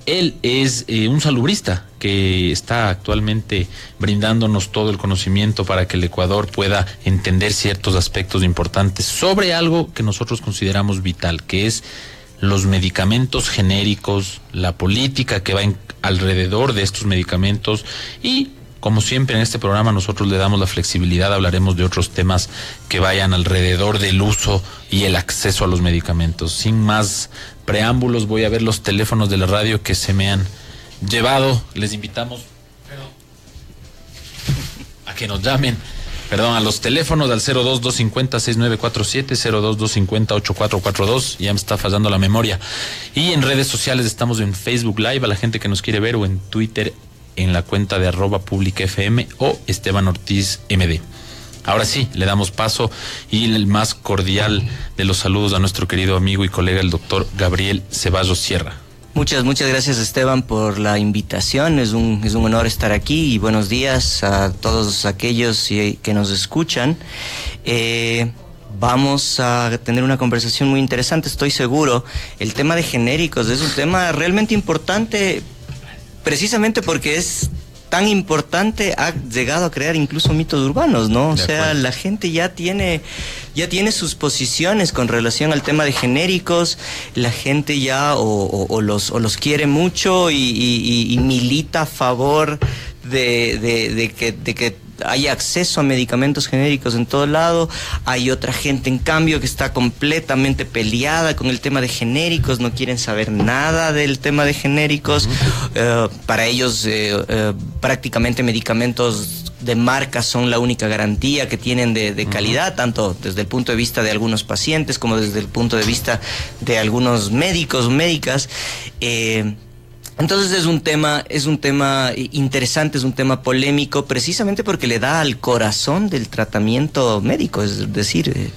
Él es un salubrista que está actualmente brindándonos todo el conocimiento para que el Ecuador pueda entender ciertos aspectos importantes sobre algo que nosotros consideramos vital, que es los medicamentos genéricos, la política que va alrededor de estos medicamentos y, como siempre en este programa, nosotros le damos la flexibilidad, hablaremos de otros temas que vayan alrededor del uso y el acceso a los medicamentos. Sin más preámbulos, voy a ver los teléfonos de la radio que se me han llevado. Les invitamos a que nos llamen. A los teléfonos al 02-250-6947, 02-250-8442, ya me está fallando la memoria. Y en redes sociales estamos en Facebook Live, a la gente que nos quiere ver, o en Twitter, en la cuenta de @publicafm o Esteban Ortiz MD. Ahora sí, le damos paso y el más cordial de los saludos a nuestro querido amigo y colega, el doctor Gabriel Ceballos Sierra. Muchas gracias, Esteban, por la invitación. Es un honor estar aquí y buenos días a todos aquellos que nos escuchan. Vamos a tener una conversación muy interesante, estoy seguro. El tema de genéricos es un tema realmente importante, precisamente porque es tan importante, ha llegado a crear incluso mitos urbanos, ¿no? O sea, la gente ya tiene sus posiciones con relación al tema de genéricos, la gente ya o los quiere mucho y milita a favor de que hay acceso a medicamentos genéricos en todo lado. Hay otra gente, en cambio, que está completamente peleada con el tema de genéricos, no quieren saber nada del tema de genéricos. Para ellos, prácticamente medicamentos de marca son la única garantía que tienen de calidad, tanto desde el punto de vista de algunos pacientes como desde el punto de vista de algunos médicos o médicas. Entonces es un tema interesante, es un tema polémico, precisamente porque le da al corazón del tratamiento médico. Es decir,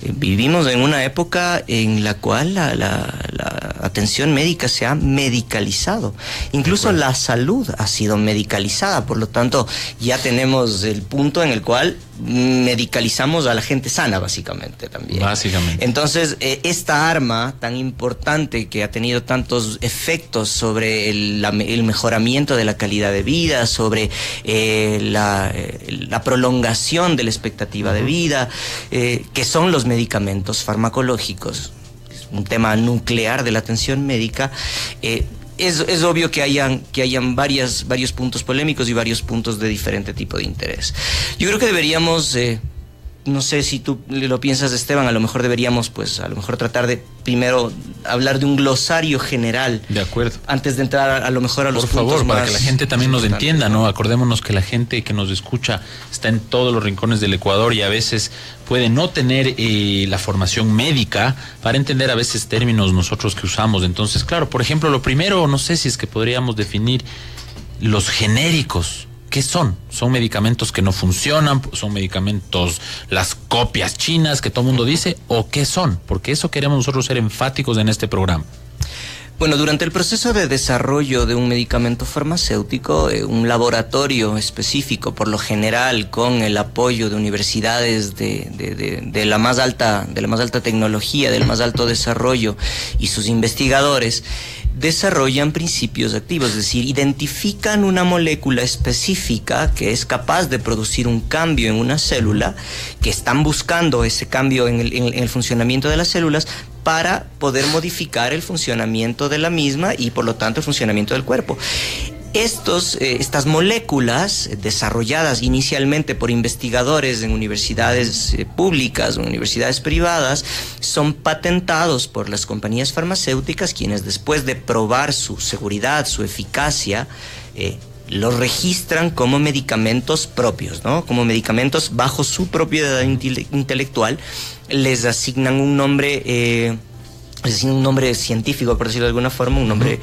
vivimos en una época en la cual la atención médica se ha medicalizado. Incluso la salud ha sido medicalizada, por lo tanto ya tenemos el punto en el cual medicalizamos a la gente sana, básicamente también. Entonces, esta arma tan importante que ha tenido tantos efectos sobre el mejoramiento de la calidad de vida, sobre la prolongación de la expectativa de vida, que son los medicamentos farmacológicos, es un tema nuclear de la atención médica. Es obvio que hayan varios puntos polémicos y varios puntos de diferente tipo de interés. Yo creo que deberíamos, no sé si tú lo piensas, Esteban, a lo mejor deberíamos, tratar de primero hablar de un glosario general. De acuerdo. Antes de entrar a lo mejor a los puntos más... Por favor, para que la gente también nos entienda, ¿no? Acordémonos que la gente que nos escucha está en todos los rincones del Ecuador y a veces puede no tener la formación médica para entender a veces términos nosotros que usamos. Entonces, claro, por ejemplo, lo primero, no sé si es que podríamos definir los genéricos. ¿Qué son? ¿Son medicamentos que no funcionan? ¿Son medicamentos, las copias chinas que todo el mundo dice? ¿O qué son? Porque eso queremos nosotros ser enfáticos en este programa. Bueno, durante el proceso de desarrollo de un medicamento farmacéutico, un laboratorio específico, por lo general con el apoyo de universidades de la más alta tecnología, del más alto desarrollo, y sus investigadores desarrollan principios activos, es decir, identifican una molécula específica que es capaz de producir un cambio en una célula, que están buscando ese cambio en el funcionamiento de las células para poder modificar el funcionamiento de la misma y por lo tanto el funcionamiento del cuerpo. Estas moléculas desarrolladas inicialmente por investigadores en universidades públicas o universidades privadas son patentados por las compañías farmacéuticas, quienes después de probar su seguridad, su eficacia, los registran como medicamentos propios, ¿no? Como medicamentos bajo su propiedad intelectual. Les asignan un nombre... es decir, un nombre científico, por decirlo de alguna forma, un nombre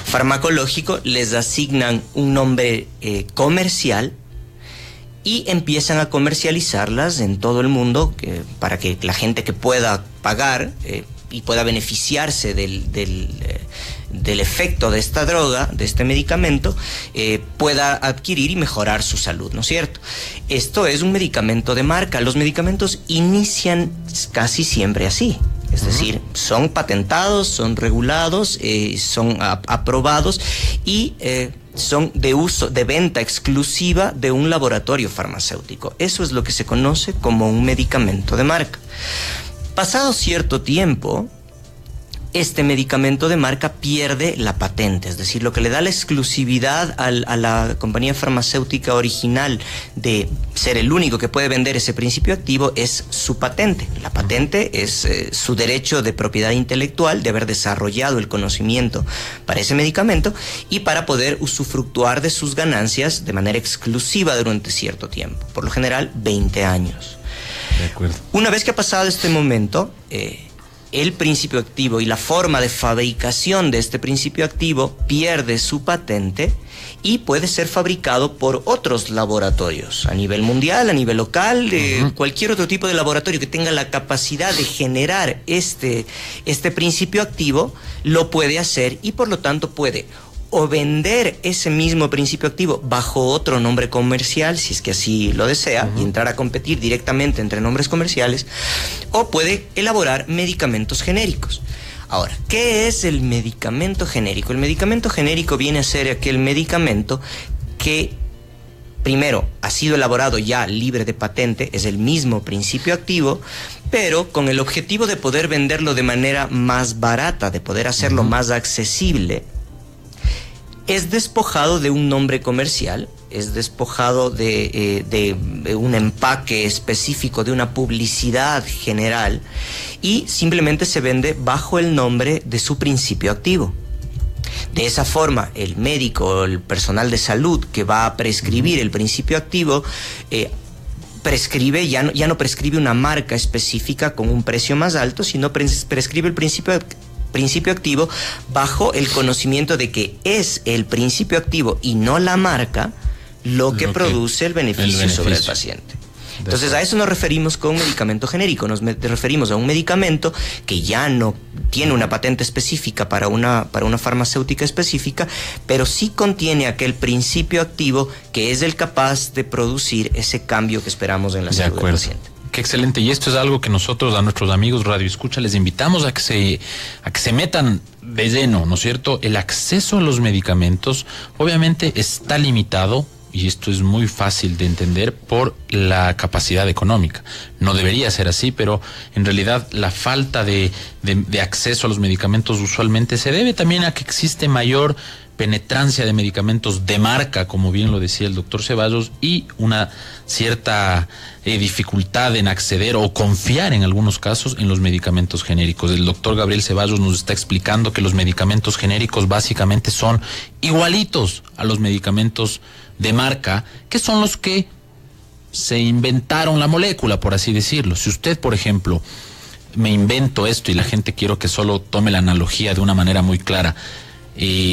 farmacológico, les asignan un nombre comercial y empiezan a comercializarlas en todo el mundo para que la gente que pueda pagar y pueda beneficiarse del efecto de esta droga, de este medicamento, pueda adquirir y mejorar su salud, ¿no es cierto? Esto es un medicamento de marca. Los medicamentos inician casi siempre así. Es decir, son patentados, son regulados, son aprobados y son de uso, de venta exclusiva de un laboratorio farmacéutico. Eso es lo que se conoce como un medicamento de marca. Pasado cierto tiempo, este medicamento de marca pierde la patente, es decir, lo que le da la exclusividad a la compañía farmacéutica original de ser el único que puede vender ese principio activo es su patente. La patente es su derecho de propiedad intelectual de haber desarrollado el conocimiento para ese medicamento y para poder usufructuar de sus ganancias de manera exclusiva durante cierto tiempo, por lo general 20 años. De acuerdo. Una vez que ha pasado este momento, el principio activo y la forma de fabricación de este principio activo pierde su patente y puede ser fabricado por otros laboratorios a nivel mundial, a nivel local, cualquier otro tipo de laboratorio que tenga la capacidad de generar este principio activo lo puede hacer y por lo tanto puede o vender ese mismo principio activo bajo otro nombre comercial, si es que así lo desea, y entrar a competir directamente entre nombres comerciales, o puede elaborar medicamentos genéricos. Ahora, ¿qué es el medicamento genérico? El medicamento genérico viene a ser aquel medicamento que, primero, ha sido elaborado ya libre de patente, es el mismo principio activo, pero con el objetivo de poder venderlo de manera más barata, de poder hacerlo más accesible. Es despojado de un nombre comercial, es despojado de un empaque específico, de una publicidad general, y simplemente se vende bajo el nombre de su principio activo. De esa forma, el médico o el personal de salud que va a prescribir el principio activo prescribe, ya no prescribe una marca específica con un precio más alto, sino prescribe el principio activo bajo el conocimiento de que es el principio activo y no la marca lo que produce el beneficio sobre el paciente. Entonces a eso nos referimos con medicamento genérico, nos referimos a un medicamento que ya no tiene una patente específica para una farmacéutica específica, pero sí contiene aquel principio activo que es el capaz de producir ese cambio que esperamos en la salud del paciente. Qué excelente, y esto es algo que nosotros a nuestros amigos Radio Escucha les invitamos a que se metan de lleno, ¿no es cierto? El acceso a los medicamentos obviamente está limitado, y esto es muy fácil de entender, por la capacidad económica. No debería ser así, pero en realidad la falta de acceso a los medicamentos usualmente se debe también a que existe mayor penetrancia de medicamentos de marca, como bien lo decía el doctor Ceballos, y una cierta dificultad en acceder o confiar en algunos casos en los medicamentos genéricos. El doctor Gabriel Ceballos nos está explicando que los medicamentos genéricos básicamente son igualitos a los medicamentos de marca, que son los que se inventaron la molécula, por así decirlo. Si usted, por ejemplo, me invento esto, y la gente quiero que solo tome la analogía de una manera muy clara,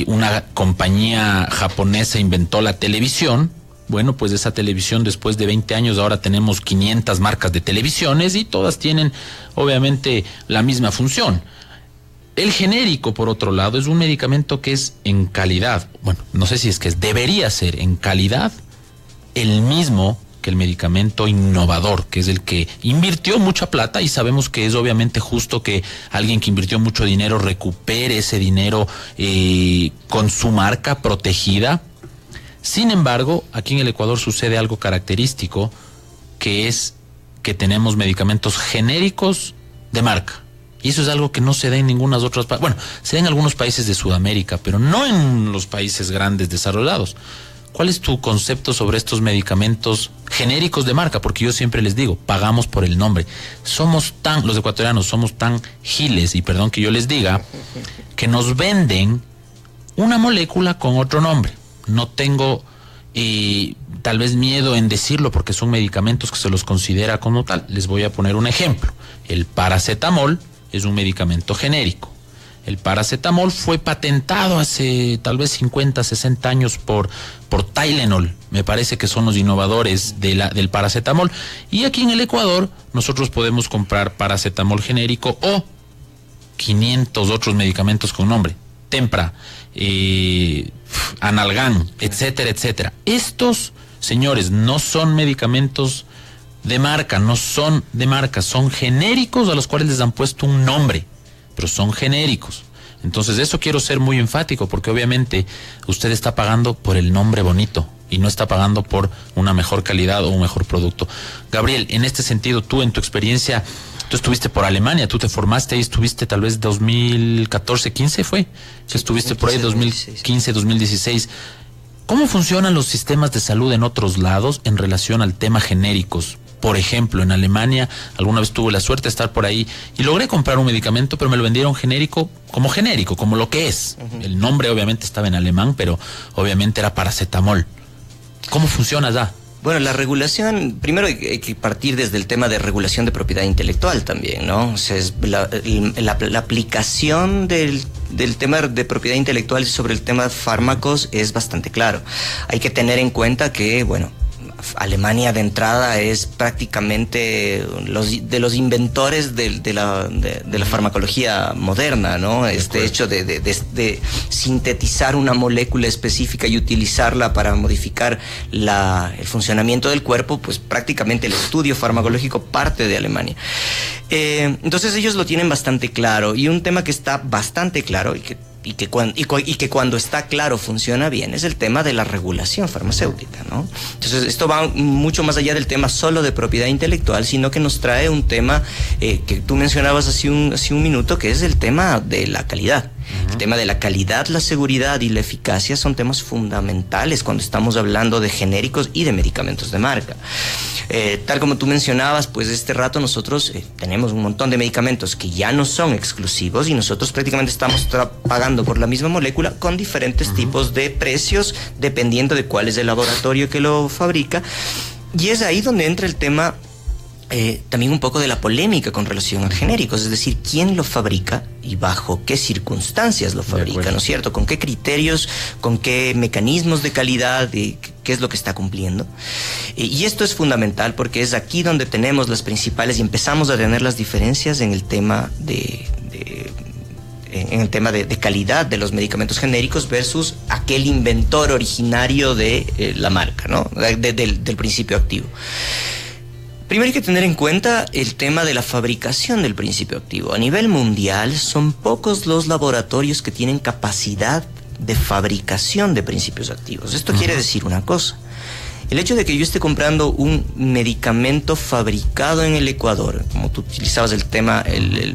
una compañía japonesa inventó la televisión. Bueno, pues esa televisión, después de 20 años, ahora tenemos 500 marcas de televisiones y todas tienen obviamente la misma función. El genérico, por otro lado, es un medicamento que es en calidad, bueno, no sé si es que debería ser en calidad el mismo que el medicamento innovador, que es el que invirtió mucha plata, y sabemos que es obviamente justo que alguien que invirtió mucho dinero recupere ese dinero con su marca protegida. Sin embargo, aquí en el Ecuador sucede algo característico, que es que tenemos medicamentos genéricos de marca. Y eso es algo que no se da en ninguna otras partes. Bueno, se da en algunos países de Sudamérica, pero no en los países grandes desarrollados. ¿Cuál es tu concepto sobre estos medicamentos genéricos de marca? Porque yo siempre les digo, pagamos por el nombre. Los ecuatorianos somos tan giles, y perdón que yo les diga, que nos venden una molécula con otro nombre. No tengo tal vez miedo en decirlo porque son medicamentos que se los considera como tal. Les voy a poner un ejemplo. El paracetamol es un medicamento genérico. El paracetamol fue patentado hace tal vez 50, 60 años por Tylenol. Me parece que son los innovadores del paracetamol. Y aquí en el Ecuador nosotros podemos comprar paracetamol genérico o 500 otros medicamentos con nombre. Tempra, Analgan, etcétera, etcétera. Estos, señores, no son medicamentos de marca, no son de marca, son genéricos a los cuales les han puesto un nombre, pero son genéricos. Entonces, eso quiero ser muy enfático, porque obviamente usted está pagando por el nombre bonito y no está pagando por una mejor calidad o un mejor producto. Gabriel, en este sentido, tú en tu experiencia, tú estuviste por Alemania, tú te formaste ahí, estuviste tal vez 2014, 15 fue, sí, estuviste 2015, por ahí 2015, 2016. ¿Cómo funcionan los sistemas de salud en otros lados en relación al tema genéricos? Por ejemplo, en Alemania, alguna vez tuve la suerte de estar por ahí y logré comprar un medicamento, pero me lo vendieron genérico, como lo que es. El nombre obviamente estaba en alemán, pero obviamente era paracetamol. ¿Cómo funciona allá? Bueno, la regulación, primero hay que partir desde el tema de regulación de propiedad intelectual también, ¿no? O sea, la aplicación del tema de propiedad intelectual sobre el tema de fármacos es bastante claro. Hay que tener en cuenta que, bueno, Alemania de entrada es prácticamente de los inventores de la farmacología moderna, ¿no? Este hecho de sintetizar una molécula específica y utilizarla para modificar el funcionamiento del cuerpo, pues prácticamente el estudio farmacológico parte de Alemania. Entonces ellos lo tienen bastante claro, y un tema que está bastante claro y que cuando está claro funciona bien es el tema de la regulación farmacéutica, ¿no? Entonces esto va mucho más allá del tema solo de propiedad intelectual, sino que nos trae un tema que tú mencionabas hace un minuto, que es el tema de la calidad. El tema de la calidad, la seguridad y la eficacia son temas fundamentales cuando estamos hablando de genéricos y de medicamentos de marca. Tal como tú mencionabas, pues este rato nosotros tenemos un montón de medicamentos que ya no son exclusivos, y nosotros prácticamente estamos pagando por la misma molécula con diferentes tipos de precios dependiendo de cuál es el laboratorio que lo fabrica. Y es ahí donde entra el tema también un poco de la polémica con relación a genéricos, es decir, quién lo fabrica y bajo qué circunstancias lo fabrica, ¿no es cierto? Con qué criterios, con qué mecanismos de calidad, qué es lo que está cumpliendo. Y esto es fundamental porque es aquí donde tenemos las principales y empezamos a tener las diferencias en el tema de calidad de los medicamentos genéricos versus aquel inventor originario de la marca, ¿no? Del principio activo. Primero hay que tener en cuenta el tema de la fabricación del principio activo. A nivel mundial son pocos los laboratorios que tienen capacidad de fabricación de principios activos. Esto quiere decir una cosa. El hecho de que yo esté comprando un medicamento fabricado en el Ecuador, como tú utilizabas el tema,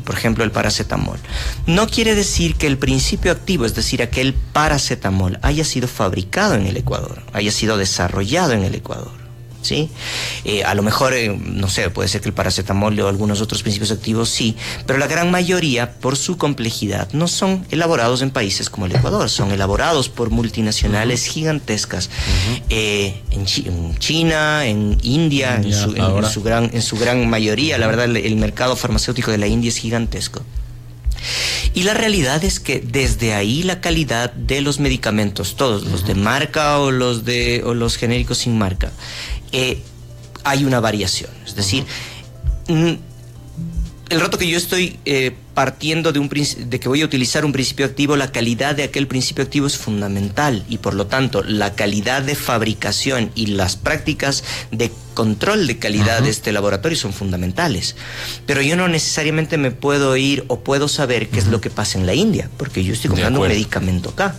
por ejemplo, el paracetamol, no quiere decir que el principio activo, es decir, aquel paracetamol, haya sido fabricado en el Ecuador, haya sido desarrollado en el Ecuador. ¿Sí? A lo mejor, no sé, puede ser que el paracetamol o algunos otros principios activos sí, pero la gran mayoría, por su complejidad, no son elaborados en países como el Ecuador, son elaborados por multinacionales gigantescas, en China, en India, en su gran mayoría. La verdad, el mercado farmacéutico de la India es gigantesco. Y la realidad es que desde ahí la calidad de los medicamentos, todos los de marca o los genéricos sin marca, hay una variación. Es decir, el rato que yo estoy partiendo de que voy a utilizar un principio activo, la calidad de aquel principio activo es fundamental, y por lo tanto la calidad de fabricación y las prácticas de control de calidad de este laboratorio son fundamentales. Pero yo no necesariamente me puedo ir o puedo saber qué es lo que pasa en la India, porque yo estoy comprando un medicamento acá.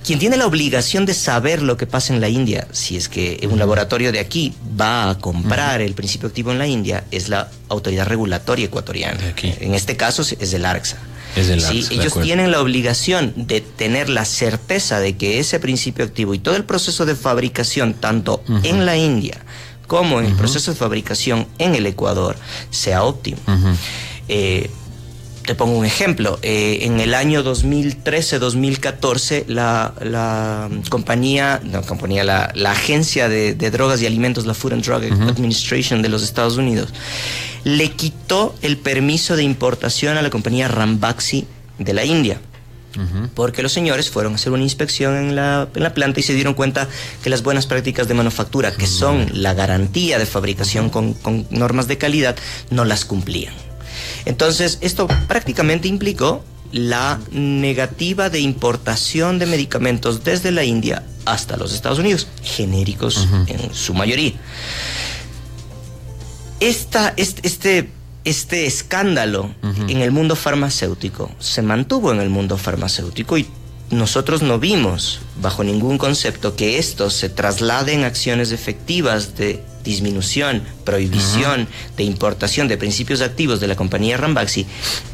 Quien tiene la obligación de saber lo que pasa en la India, si es que un laboratorio de aquí va a comprar el principio activo en la India, es la autoridad regulatoria ecuatoriana. En este caso es el ARCSA. ¿Sí? Ellos tienen la obligación de tener la certeza de que ese principio activo y todo el proceso de fabricación, tanto en la India como en el proceso de fabricación en el Ecuador, sea óptimo. Te pongo un ejemplo. En el año 2013-2014, la Agencia de Drogas y Alimentos, la Food and Drug Administration de los Estados Unidos, le quitó el permiso de importación a la compañía Ranbaxy de la India. Porque los señores fueron a hacer una inspección en la planta y se dieron cuenta que las buenas prácticas de manufactura, que son la garantía de fabricación con normas de calidad, no las cumplían. Entonces, esto prácticamente implicó la negativa de importación de medicamentos desde la India hasta los Estados Unidos, genéricos en su mayoría. Este escándalo en el mundo farmacéutico se mantuvo en el mundo farmacéutico y nosotros no vimos bajo ningún concepto que esto se traslade en acciones efectivas de disminución, prohibición de importación de principios activos de la compañía Ranbaxy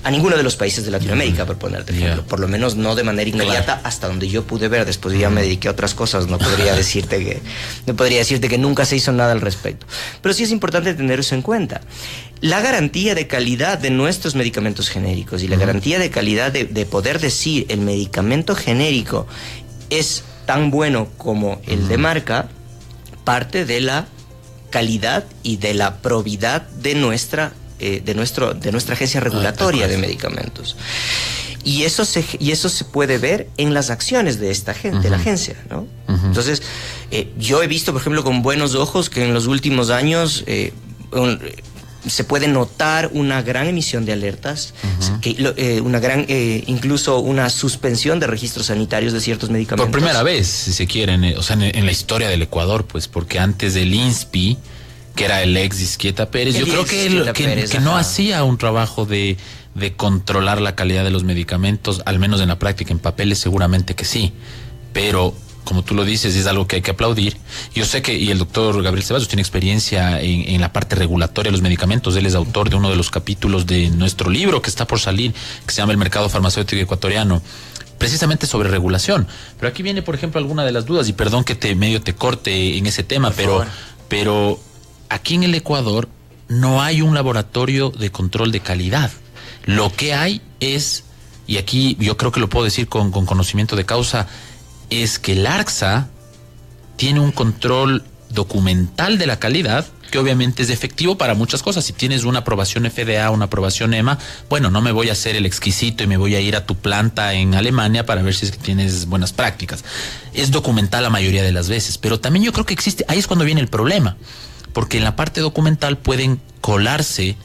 a ninguno de los países de Latinoamérica, por ponerte ejemplo. Por lo menos no de manera inmediata, hasta donde yo pude ver. Después ya me dediqué a otras cosas, no podría decirte que nunca se hizo nada al respecto. Pero sí es importante tener eso en cuenta. La garantía de calidad de nuestros medicamentos genéricos y la garantía de calidad de poder decir el medicamento genérico es tan bueno como el de marca, parte de la calidad y de la probidad de nuestra agencia regulatoria de medicamentos. Y eso se puede ver en las acciones de de la agencia, ¿no? Entonces, yo he visto, por ejemplo, con buenos ojos que en los últimos años se puede notar una gran emisión de alertas, incluso una suspensión de registros sanitarios de ciertos medicamentos. Por primera vez, si se quiere, en la historia del Ecuador, pues, porque antes del INSPI, que era el ex Izquieta Pérez, yo creo que no hacía un trabajo de controlar la calidad de los medicamentos, al menos en la práctica. En papeles seguramente que sí, pero como tú lo dices, es algo que hay que aplaudir. Yo sé y el doctor Gabriel Ceballos tiene experiencia en la parte regulatoria de los medicamentos. Él es autor de uno de los capítulos de nuestro libro que está por salir, que se llama El mercado farmacéutico ecuatoriano, precisamente sobre regulación. Pero aquí viene, por ejemplo, alguna de las dudas, y perdón que te corte en ese tema, pero aquí en el Ecuador no hay un laboratorio de control de calidad. Lo que hay es, y aquí yo creo que lo puedo decir con conocimiento de causa, es que el ARCSA tiene un control documental de la calidad que obviamente es efectivo para muchas cosas. Si tienes una aprobación FDA, una aprobación EMA, bueno, no me voy a hacer el exquisito y me voy a ir a tu planta en Alemania para ver si es que tienes buenas prácticas. Es documental la mayoría de las veces, pero también yo creo que existe, ahí es cuando viene el problema, porque en la parte documental pueden colarse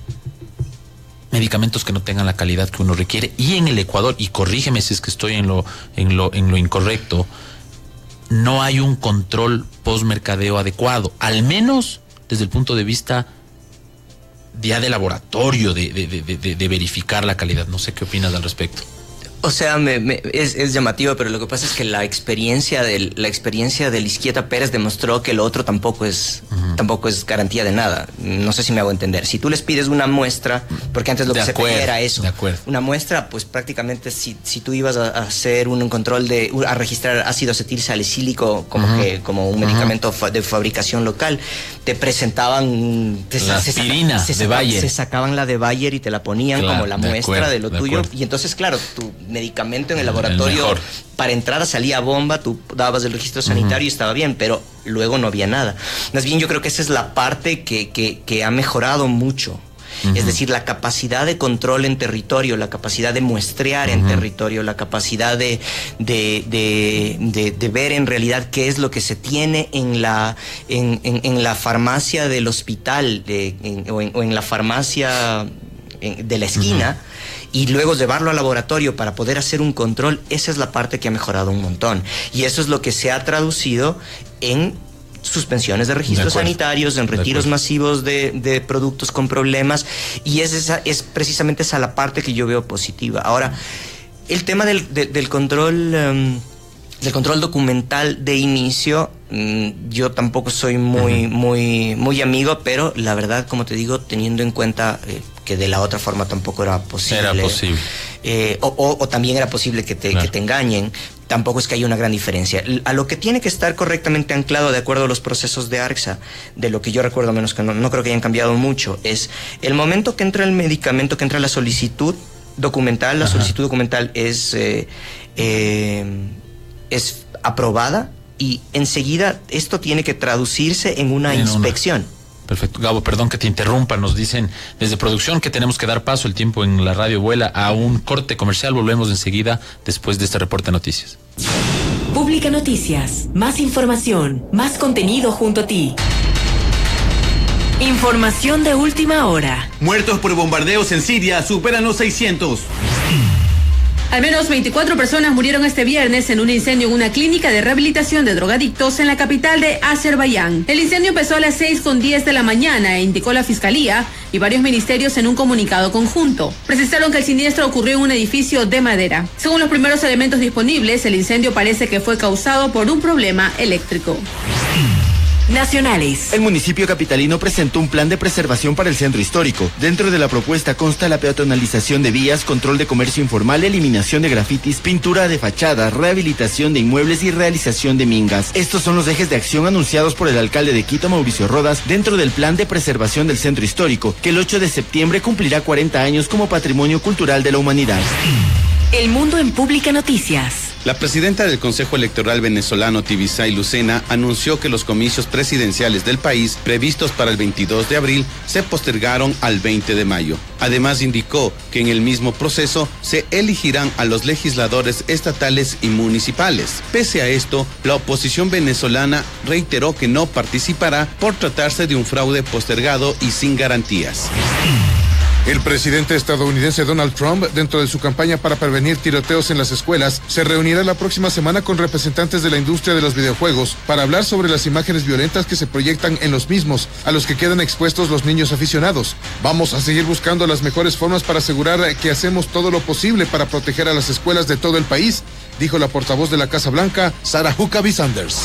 medicamentos que no tengan la calidad que uno requiere, y en el Ecuador, y corrígeme si es que estoy en lo incorrecto, no hay un control postmercadeo adecuado, al menos desde el punto de vista ya de laboratorio, de verificar la calidad. No sé qué opinas al respecto. O sea, es llamativo, pero lo que pasa es que la experiencia del Izquieta Pérez demostró que lo otro tampoco es garantía de nada. No sé si me hago entender. Si tú les pides una muestra, porque antes lo que se pedía era eso, una muestra, pues prácticamente si tú ibas a hacer un control a registrar ácido acetil salicílico como un medicamento de fabricación local, te presentaban la aspirina de Bayer. Se sacaban la de Bayer y te la ponían como la muestra de lo tuyo. Y entonces, claro, tu medicamento en el laboratorio para entrada salía bomba, tú dabas el registro sanitario y estaba bien, pero luego no había nada. Más bien yo creo que esa es la parte que ha mejorado mucho. Es decir, la capacidad de control en territorio, la capacidad de muestrear en territorio, la capacidad de ver en realidad qué es lo que se tiene en la farmacia del hospital o en la farmacia de la esquina, y luego llevarlo al laboratorio para poder hacer un control. Esa es la parte que ha mejorado un montón. Y eso es lo que se ha traducido en suspensiones de registros sanitarios, en retiros masivos de productos con problemas, y es precisamente esa la parte que yo veo positiva. Ahora, el tema del control documental de inicio, yo tampoco soy muy amigo, pero la verdad, como te digo, teniendo en cuenta que de la otra forma tampoco era posible. Era posible. O también era posible que te engañen. Tampoco es que haya una gran diferencia. A lo que tiene que estar correctamente anclado de acuerdo a los procesos de ARCSA, de lo que yo recuerdo, menos que no creo que hayan cambiado mucho, es el momento que entra el medicamento, que entra la solicitud documental. La solicitud documental es aprobada, y enseguida esto tiene que traducirse en una inspección. Perfecto. Gabo, perdón que te interrumpa, nos dicen desde producción que tenemos que dar paso, el tiempo en la radio vuela, a un corte comercial. Volvemos enseguida después de este reporte de noticias. Pública Noticias, más información, más contenido junto a ti. Información de última hora. Muertos por bombardeos en Siria superan los 600. Al menos 24 personas murieron este viernes en un incendio en una clínica de rehabilitación de drogadictos en la capital de Azerbaiyán. El incendio empezó a las 6:10 de la mañana, indicó la Fiscalía y varios ministerios en un comunicado conjunto. Precisaron que el siniestro ocurrió en un edificio de madera. Según los primeros elementos disponibles, el incendio parece que fue causado por un problema eléctrico. Nacionales. El municipio capitalino presentó un plan de preservación para el centro histórico. Dentro de la propuesta consta la peatonalización de vías, control de comercio informal, eliminación de grafitis, pintura de fachadas, rehabilitación de inmuebles y realización de mingas. Estos son los ejes de acción anunciados por el alcalde de Quito, Mauricio Rodas, dentro del plan de preservación del centro histórico, que el 8 de septiembre cumplirá 40 años como patrimonio cultural de la humanidad. El mundo en Pública Noticias. La presidenta del Consejo Electoral venezolano, Tibisay Lucena, anunció que los comicios presidenciales del país, previstos para el 22 de abril, se postergaron al 20 de mayo. Además, indicó que en el mismo proceso se elegirán a los legisladores estatales y municipales. Pese a esto, la oposición venezolana reiteró que no participará por tratarse de un fraude postergado y sin garantías. El presidente estadounidense Donald Trump, dentro de su campaña para prevenir tiroteos en las escuelas, se reunirá la próxima semana con representantes de la industria de los videojuegos para hablar sobre las imágenes violentas que se proyectan en los mismos, a los que quedan expuestos los niños aficionados. Vamos a seguir buscando las mejores formas para asegurar que hacemos todo lo posible para proteger a las escuelas de todo el país, dijo la portavoz de la Casa Blanca, Sarah Huckabee Sanders.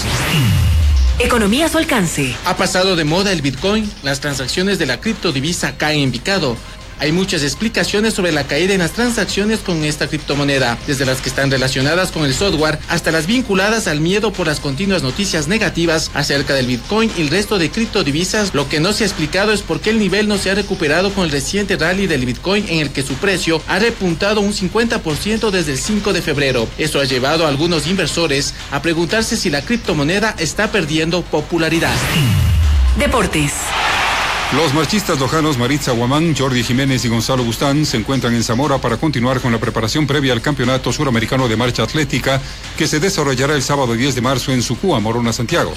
Economía a su alcance. Ha pasado de moda el Bitcoin, las transacciones de la criptodivisa caen en picado. Hay muchas explicaciones sobre la caída en las transacciones con esta criptomoneda, desde las que están relacionadas con el software hasta las vinculadas al miedo por las continuas noticias negativas acerca del Bitcoin y el resto de criptodivisas. Lo que no se ha explicado es por qué el nivel no se ha recuperado con el reciente rally del Bitcoin, en el que su precio ha repuntado un 50% desde el 5 de febrero. Eso ha llevado a algunos inversores a preguntarse si la criptomoneda está perdiendo popularidad. Deportes. Los marchistas lojanos Maritza Guamán, Jordi Jiménez y Gonzalo Bustán se encuentran en Zamora para continuar con la preparación previa al Campeonato Suramericano de Marcha Atlética, que se desarrollará el sábado 10 de marzo en Sucúa, Morona, Santiago.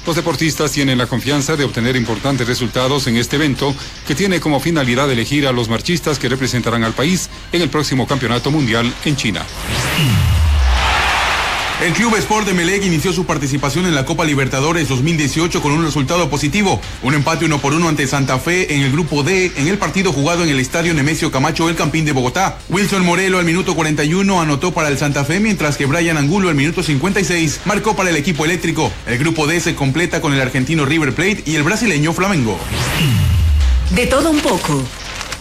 Los deportistas tienen la confianza de obtener importantes resultados en este evento, que tiene como finalidad elegir a los marchistas que representarán al país en el próximo Campeonato Mundial en China. El Club Sport de Emelec inició su participación en la Copa Libertadores 2018 con un resultado positivo, un empate 1-1 ante Santa Fe en el Grupo D, en el partido jugado en el Estadio Nemesio Camacho El Campín de Bogotá. Wilson Morelo al minuto 41 anotó para el Santa Fe, mientras que Brian Angulo al minuto 56 marcó para el equipo eléctrico. El Grupo D se completa con el argentino River Plate y el brasileño Flamengo. De todo un poco.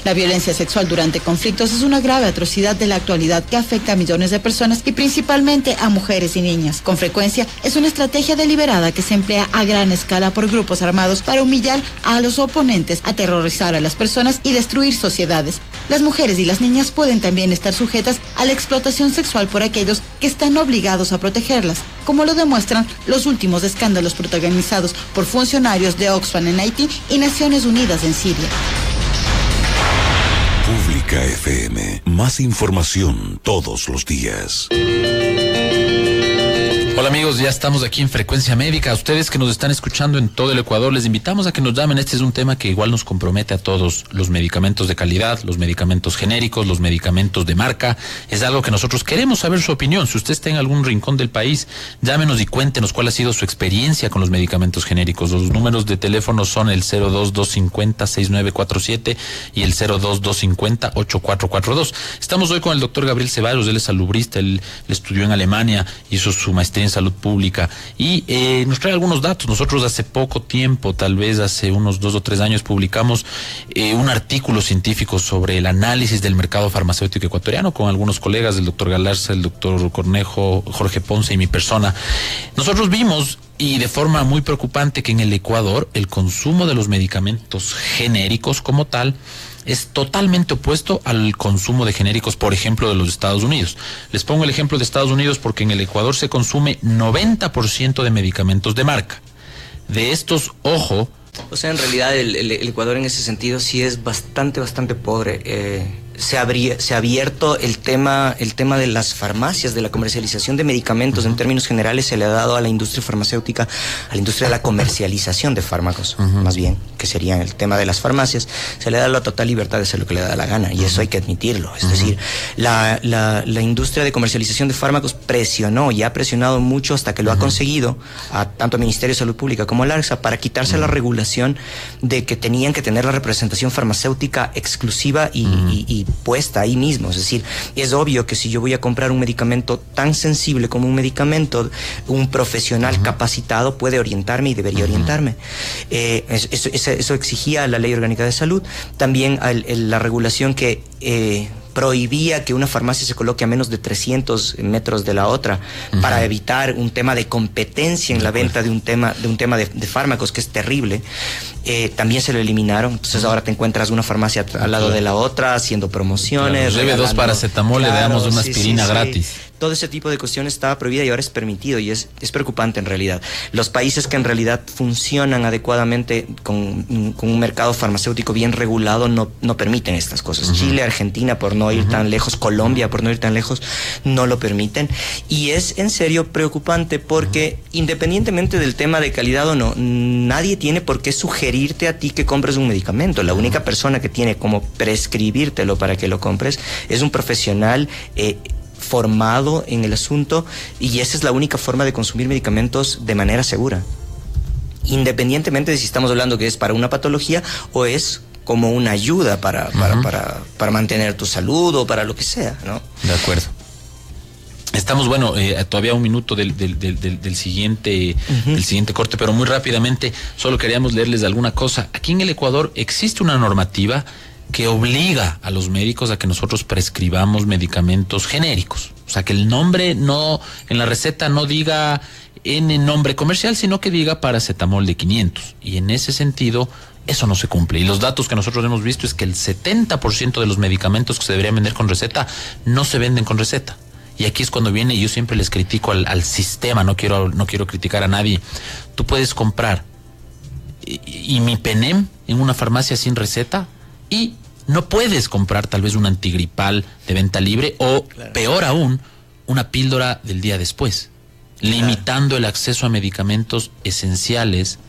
La violencia sexual durante conflictos es una grave atrocidad de la actualidad que afecta a millones de personas y principalmente a mujeres y niñas. Con frecuencia es una estrategia deliberada que se emplea a gran escala por grupos armados para humillar a los oponentes, aterrorizar a las personas y destruir sociedades. Las mujeres y las niñas pueden también estar sujetas a la explotación sexual por aquellos que están obligados a protegerlas, como lo demuestran los últimos escándalos protagonizados por funcionarios de Oxfam en Haití y Naciones Unidas en Siria. Pública FM. Más información todos los días. Hola amigos, ya estamos aquí en Frecuencia Médica. A ustedes que nos están escuchando en todo el Ecuador, les invitamos a que nos llamen. Este es un tema que igual nos compromete a todos. Los medicamentos de calidad, los medicamentos genéricos, los medicamentos de marca. Es algo que nosotros queremos saber su opinión. Si usted está en algún rincón del país, llámenos y cuéntenos cuál ha sido su experiencia con los medicamentos genéricos. Los números de teléfono son el 02250-6947 y el 02250-8442. Estamos hoy con el doctor Gabriel Ceballos. Él es salubrista, él estudió en Alemania, hizo su maestría en salud pública y nos trae algunos datos. Nosotros hace poco tiempo, tal vez hace unos 2 o 3 años, publicamos un artículo científico sobre el análisis del mercado farmacéutico ecuatoriano con algunos colegas, el doctor Galarza, el doctor Cornejo, Jorge Ponce y mi persona. Nosotros vimos, y de forma muy preocupante, que en el Ecuador el consumo de los medicamentos genéricos como tal es totalmente opuesto al consumo de genéricos, por ejemplo, de los Estados Unidos. Les pongo el ejemplo de Estados Unidos porque en el Ecuador se consume 90% de medicamentos de marca. De estos, ojo... O sea, en realidad el Ecuador en ese sentido sí es bastante pobre. se ha abierto el tema de las farmacias, de la comercialización de medicamentos. En términos generales se le ha dado a la industria farmacéutica, a la industria de la comercialización de fármacos, más bien, que sería el tema de las farmacias, se le da la total libertad de hacer lo que le da la gana, y eso hay que admitirlo. Es decir, la industria de comercialización de fármacos presionó y ha presionado mucho hasta que lo ha conseguido, tanto al Ministerio de Salud Pública como al ARSA, para quitarse la regulación de que tenían que tener la representación farmacéutica exclusiva y puesta ahí mismo. Es decir, es obvio que si yo voy a comprar un medicamento tan sensible como un medicamento, un profesional capacitado puede orientarme y debería orientarme. Eso exigía la Ley Orgánica de Salud. También la regulación que prohibía que una farmacia se coloque a menos de 300 metros de la otra, para evitar un tema de competencia en la venta de un tema de fármacos, que es terrible. También se lo eliminaron. Entonces ahora te encuentras una farmacia al lado de la otra haciendo promociones. Lleve 2 paracetamol, le damos una aspirina gratis. Todo ese tipo de cuestiones estaba prohibida y ahora es permitido, y es preocupante en realidad. Los países que en realidad funcionan adecuadamente con un mercado farmacéutico bien regulado no permiten estas cosas. Chile, Argentina, por no ir tan lejos, Colombia, por no ir tan lejos, no lo permiten. Y es en serio preocupante porque independientemente del tema de calidad o no, nadie tiene por qué sugerirte a ti que compres un medicamento. La única persona que tiene como prescribírtelo para que lo compres es un profesional formado en el asunto, y esa es la única forma de consumir medicamentos de manera segura, independientemente de si estamos hablando que es para una patología o es como una ayuda para mantener tu salud o para lo que sea, ¿no? De acuerdo. Estamos, todavía un minuto del siguiente corte, pero muy rápidamente solo queríamos leerles alguna cosa. Aquí en el Ecuador existe una normativa que obliga a los médicos a que nosotros prescribamos medicamentos genéricos. O sea, que el nombre en la receta no diga en nombre comercial, sino que diga paracetamol de 500. Y en ese sentido, eso no se cumple. Y los datos que nosotros hemos visto es que el 70% de los medicamentos que se deberían vender con receta no se venden con receta. Y aquí es cuando viene, y yo siempre les critico al sistema, no quiero criticar a nadie. Tú puedes comprar imipenem en una farmacia sin receta, y no puedes comprar tal vez un antigripal de venta libre o, peor aún, una píldora del día después, limitando el acceso a medicamentos esenciales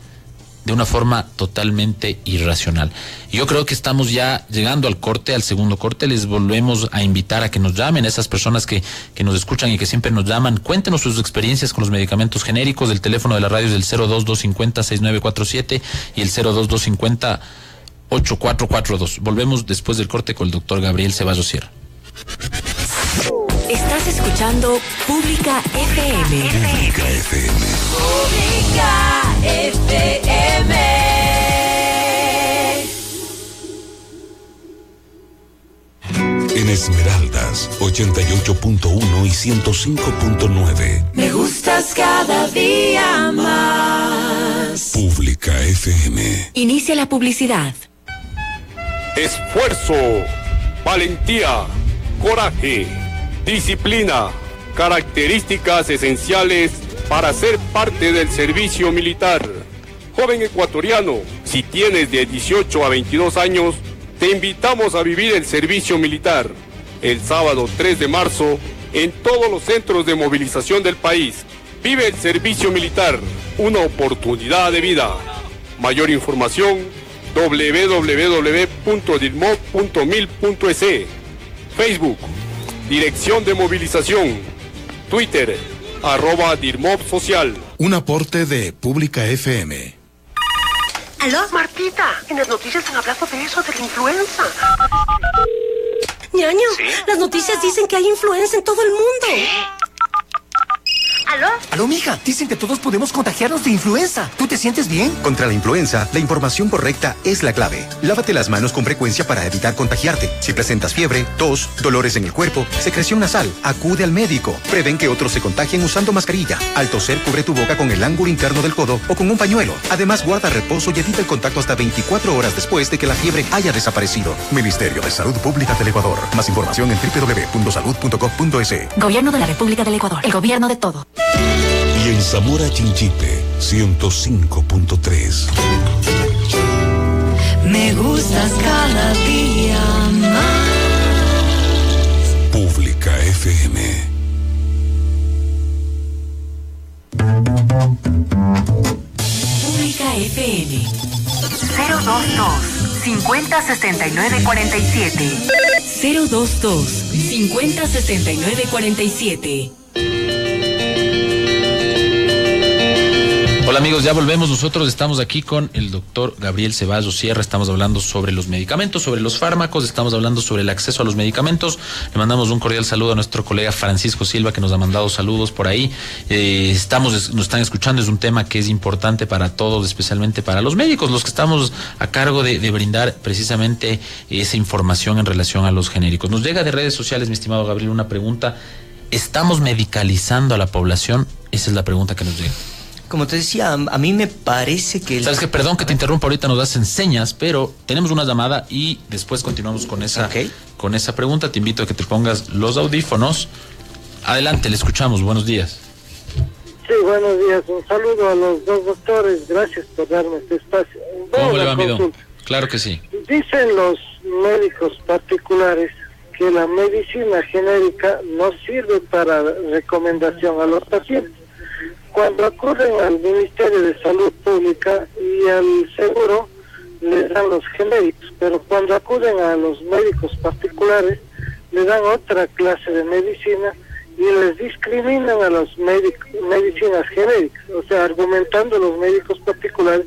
de una forma totalmente irracional. Yo creo que estamos ya llegando al segundo corte. Les volvemos a invitar a que nos llamen, a esas personas que nos escuchan y que siempre nos llaman. Cuéntenos sus experiencias con los medicamentos genéricos. El teléfono de la radio es el 02250-6947 y el 02250-8442. Volvemos después del corte con el doctor Gabriel Ceballos Sierra. Estás escuchando Pública FM. Pública FM. Pública FM. En Esmeraldas, 88.1 y 105.9. Me gustas cada día más. Pública FM. Inicia la publicidad. Esfuerzo, valentía, coraje, disciplina, características esenciales para ser parte del servicio militar. Joven ecuatoriano, si tienes de 18 a 22 años, te invitamos a vivir el servicio militar. El sábado 3 de marzo, en todos los centros de movilización del país. Vive el servicio militar, una oportunidad de vida. Mayor información, www.dirmov.mil.es. Facebook, Dirección de Movilización. Twitter, @DirmovSocial. Un aporte de Pública FM. ¿Aló? Martita, en las noticias han hablado de eso, de la influenza. Ñaño, ¿sí? Las noticias dicen que hay influenza en todo el mundo. ¿Sí? ¿Aló? Aló, mija, dicen que todos podemos contagiarnos de influenza. ¿Tú te sientes bien? Contra la influenza, la información correcta es la clave. Lávate las manos con frecuencia para evitar contagiarte. Si presentas fiebre, tos, dolores en el cuerpo, secreción nasal, acude al médico. Prevén que otros se contagien usando mascarilla. Al toser, cubre tu boca con el ángulo interno del codo o con un pañuelo. Además, guarda reposo y evita el contacto hasta 24 horas después de que la fiebre haya desaparecido. Ministerio de Salud Pública del Ecuador. Más información en www.salud.gov.es. Gobierno de la República del Ecuador. El gobierno de todo. Y en Zamora Chinchipe, 105.3. Me gustas cada día más. FM. Pública FM 022 50 69 47 022 50 69 47. Hola amigos, ya volvemos. Nosotros estamos aquí con el doctor Gabriel Ceballos Sierra. Estamos hablando sobre los medicamentos, sobre los fármacos, estamos hablando sobre el acceso a los medicamentos. Le mandamos un cordial saludo a nuestro colega Francisco Silva, que nos ha mandado saludos por ahí. Nos están escuchando, es un tema que es importante para todos, especialmente para los médicos, los que estamos a cargo de brindar precisamente esa información en relación a los genéricos. Nos llega de redes sociales, mi estimado Gabriel, una pregunta. ¿Estamos medicalizando a la población? Esa es la pregunta que nos llega. Como te decía, a mí me parece que... Sabes que, perdón que te interrumpa, ahorita nos hacen señas, pero tenemos una llamada y después continuamos con esa pregunta. Te invito a que te pongas los audífonos. Adelante, le escuchamos. Buenos días. Sí, buenos días. Un saludo a los dos doctores. Gracias por darme este espacio. ¿Cómo le va, mi don? Claro que sí. Dicen los médicos particulares que la medicina genérica no sirve para recomendación a los pacientes. Cuando acuden al Ministerio de Salud Pública y al seguro, les dan los genéricos, pero cuando acuden a los médicos particulares, le dan otra clase de medicina y les discriminan a los medicinas genéricas, o sea, argumentando los médicos particulares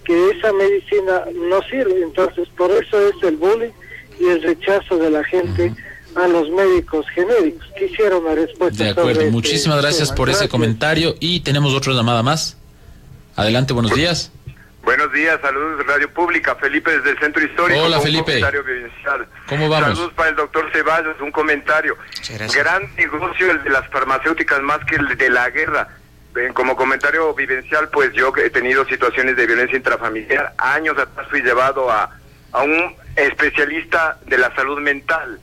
que esa medicina no sirve. Entonces, por eso es el bullying y el rechazo de la gente a los médicos genéricos. Quisiera una respuesta. De acuerdo, muchísimas gracias por ese comentario y tenemos otra llamada más. Adelante, buenos días. Buenos días, saludos de Radio Pública, Felipe desde el Centro Histórico. Hola, Felipe. Comentario vivencial. ¿Cómo vamos? Saludos para el doctor Ceballos, un comentario. Gran negocio el de las farmacéuticas más que el de la guerra. Como comentario vivencial, pues yo he tenido situaciones de violencia intrafamiliar. Años atrás fui llevado a un especialista de la salud mental.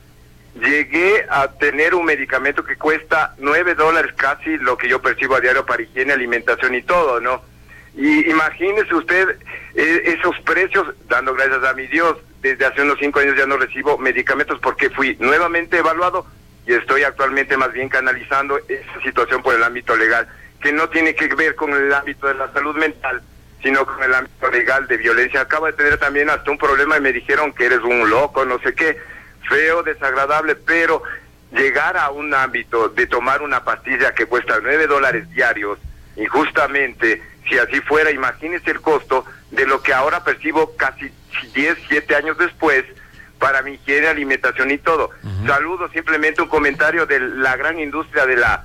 Llegué a tener un medicamento que cuesta $9, casi lo que yo percibo a diario para higiene, alimentación y todo, ¿no? Y imagínese usted esos precios, dando gracias a mi Dios, desde hace unos 5 años ya no recibo medicamentos porque fui nuevamente evaluado y estoy actualmente más bien canalizando esa situación por el ámbito legal, que no tiene que ver con el ámbito de la salud mental, sino con el ámbito legal de violencia. Acabo de tener también hasta un problema y me dijeron que eres un loco, no sé qué. Feo, desagradable, pero llegar a un ámbito de tomar una pastilla que cuesta $9 diarios, y justamente, si así fuera, imagínese el costo de lo que ahora percibo casi 7 años después para mi higiene, alimentación y todo. Saludo, simplemente un comentario de la gran industria de la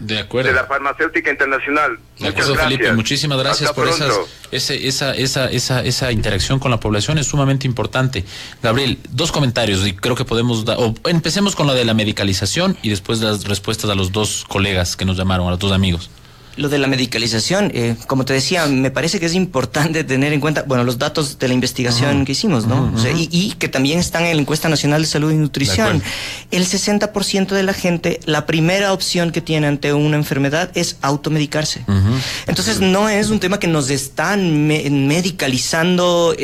farmacéutica internacional. De acuerdo, Felipe, muchísimas gracias Hasta por pronto. esa interacción con la población, es sumamente importante. Gabriel, dos comentarios y creo que podemos dar, o empecemos con lo de la medicalización y después las respuestas a los dos colegas que nos llamaron, a los dos amigos. Lo de la medicalización, como te decía, me parece que es importante tener en cuenta, bueno, los datos de la investigación que hicimos, ¿no? O sea, y que también están en la Encuesta Nacional de Salud y Nutrición. El 60% de la gente, la primera opción que tiene ante una enfermedad es automedicarse. Entonces, no es un tema que nos están medicalizando